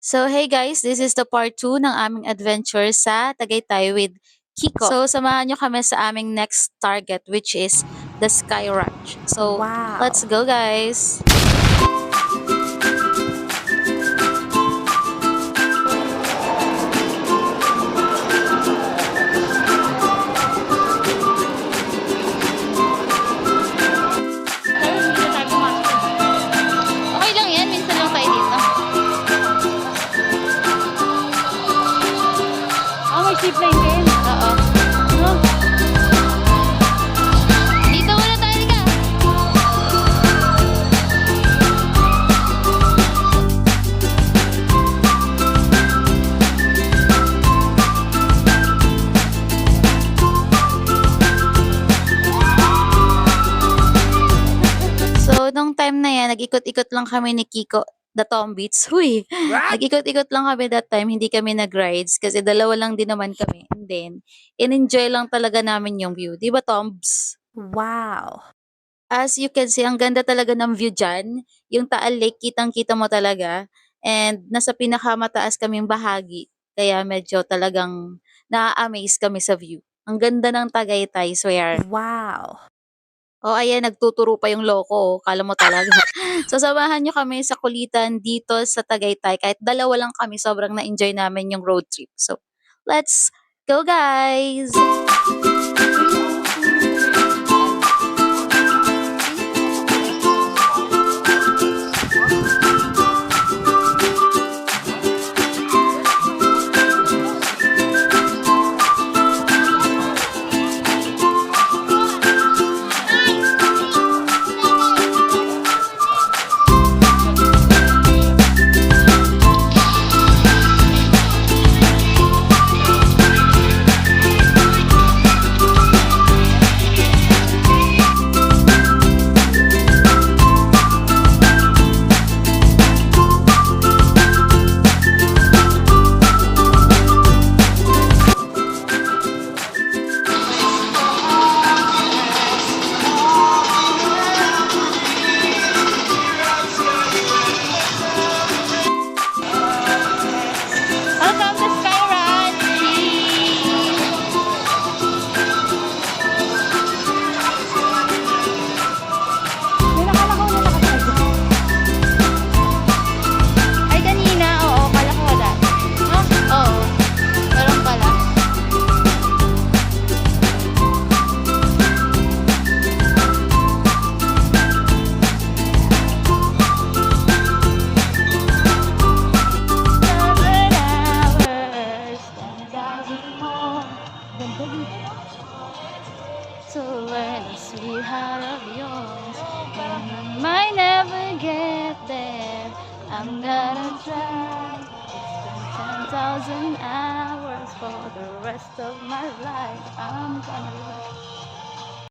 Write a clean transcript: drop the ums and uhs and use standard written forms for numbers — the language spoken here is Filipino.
So, hey guys, this is the part 2 ng aming adventure sa Tagaytay with Kiko. So, samahan nyo kami sa aming next target which is the Sky Ranch. So, let's Wow. go guys! Okay lang yan, minsan lang tayo dito. May zipline din. Oo. No? Dito muna tayo ka! So, nung time na yan, nag-ikot-ikot lang kami ni Kiko, the Tombits. Huy! Nag-ikot-ikot lang kami that time, hindi kami nag-rides kasi dalawa lang din naman kami. And then, in-enjoy lang talaga namin yung view. Di ba, Tombs? Wow. As you can see, ang ganda talaga ng view dyan. Yung Taal Lake, kitang-kita mo talaga. And nasa pinakamataas kaming bahagi. Kaya medyo talagang na-amaze kami sa view. Ang ganda ng Tagaytay, swear. Wow. Oh, ayan, nagtuturo pa yung loko. Oh. Kala mo talaga. So, samahan nyo kami sa kulitan dito sa Tagaytay. Kahit dalawa lang kami, sobrang na-enjoy namin yung road trip. So, let's go, guys! Welcome to Sky Ranch! May nakalakaw na nakasay. Ay, kanina, oo, kala ko wala. No? Oo, meron pala. To learn the sweetheart of yours, and I might never get there. I'm gonna try. It's been 10,000 hours for the rest of my life. I'm gonna